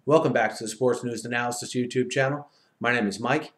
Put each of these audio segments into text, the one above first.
Welcome back to the Sports News Analysis YouTube channel. My name is Mike.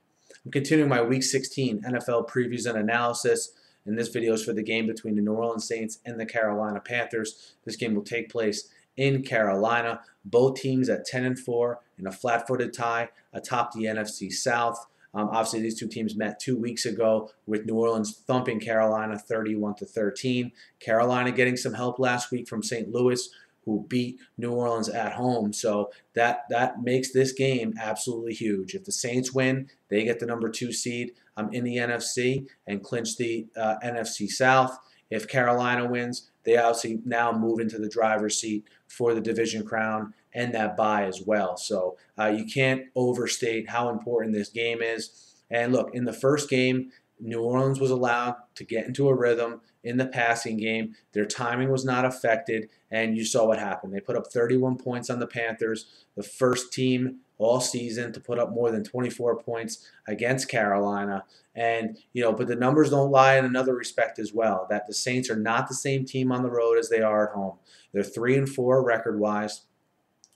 I'm continuing my Week 16 NFL previews and analysis, and this video is for the game between the New Orleans Saints and the Carolina Panthers. This game will take place in Carolina. Both teams at 10-4 in a flat-footed tie atop the NFC South. Obviously, these two teams met 2 weeks ago with New Orleans thumping Carolina 31-13. Carolina getting some help last week from St. Louis, who beat New Orleans at home. So that makes this game absolutely huge. If the Saints win, they get the number 2 seed in the NFC and clinch the NFC South. If Carolina wins, they obviously now move into the driver's seat for the division crown and that bye as well. So you can't overstate how important this game is. And look, in the first game, New Orleans was allowed to get into a rhythm in the passing game. Their timing was not affected, and you saw what happened. They put up 31 points on the Panthers, the first team all season to put up more than 24 points against Carolina. And, but the numbers don't lie in another respect as well, that the Saints are not the same team on the road as they are at home. They're 3-4 record-wise.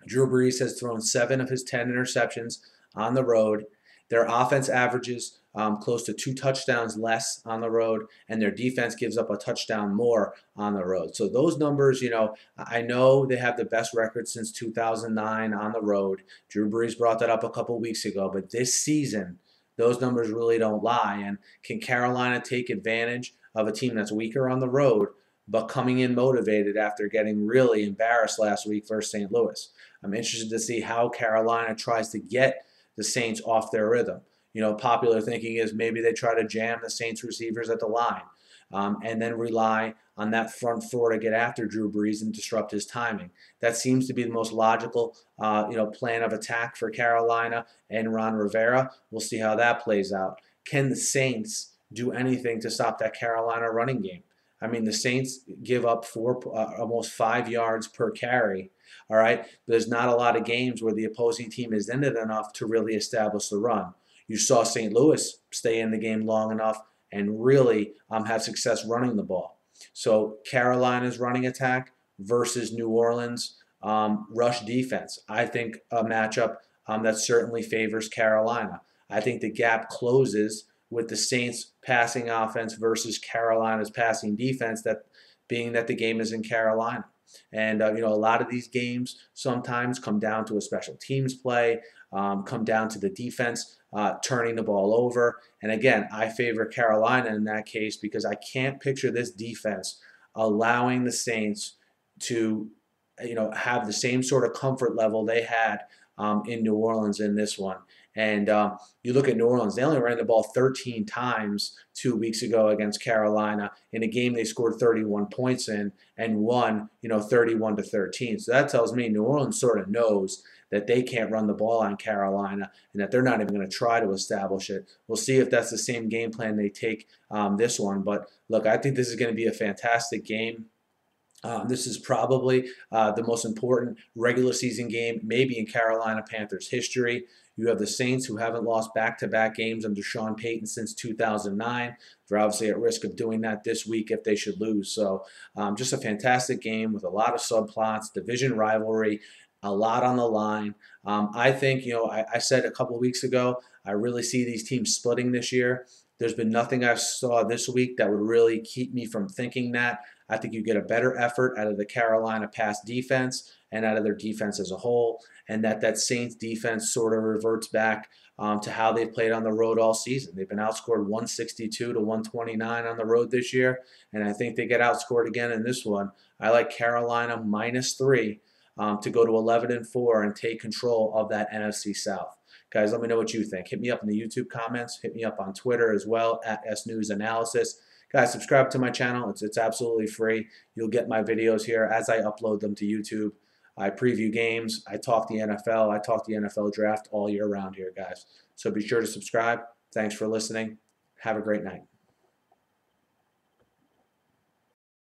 Drew Brees has thrown 7 of his 10 interceptions on the road. Their offense averages close to 2 touchdowns less on the road, and their defense gives up a touchdown more on the road. So those numbers, I know they have the best record since 2009 on the road. Drew Brees brought that up a couple weeks ago, but this season, those numbers really don't lie. And can Carolina take advantage of a team that's weaker on the road, but coming in motivated after getting really embarrassed last week versus St. Louis? I'm interested to see how Carolina tries to get the Saints off their rhythm. Popular thinking is maybe they try to jam the Saints receivers at the line and then rely on that front four to get after Drew Brees and disrupt his timing. That seems to be the most logical, plan of attack for Carolina and Ron Rivera. We'll see how that plays out. Can the Saints do anything to stop that Carolina running game? I mean, the Saints give up almost 5 yards per carry. All right, there's not a lot of games where the opposing team is in it enough to really establish the run. You saw St. Louis stay in the game long enough and really have success running the ball. So Carolina's running attack versus New Orleans rush defense. I think a matchup that certainly favors Carolina. I think the gap closes with the Saints' passing offense versus Carolina's passing defense, that being that the game is in Carolina. And, a lot of these games sometimes come down to a special teams play, come down to the defense turning the ball over. And again, I favor Carolina in that case because I can't picture this defense allowing the Saints to, have the same sort of comfort level they had in New Orleans in this one. And you look at New Orleans, they only ran the ball 13 times 2 weeks ago against Carolina in a game they scored 31 points in and won, 31-13. So that tells me New Orleans sort of knows that they can't run the ball on Carolina and that they're not even going to try to establish it. We'll see if that's the same game plan they take this one. But look, I think this is going to be a fantastic game. This is probably the most important regular season game maybe in Carolina Panthers history. You have the Saints, who haven't lost back-to-back games under Sean Payton since 2009. They're obviously at risk of doing that this week if they should lose. So just a fantastic game with a lot of subplots, division rivalry, a lot on the line. I think, I said a couple of weeks ago, I really see these teams splitting this year. There's been nothing I saw this week that would really keep me from thinking that. I think you get a better effort out of the Carolina pass defense and out of their defense as a whole, and that Saints defense sort of reverts back to how they've played on the road all season. They've been outscored 162-129 on the road this year, and I think they get outscored again in this one. I like Carolina -3 to go to 11-4 and take control of that NFC South. Guys, let me know what you think. Hit me up in the YouTube comments. Hit me up on Twitter as well, at SNewsAnalysis. Guys, subscribe to my channel. It's absolutely free. You'll get my videos here as I upload them to YouTube. I preview games. I talk the NFL. I talk the NFL draft all year round here, guys. So be sure to subscribe. Thanks for listening. Have a great night.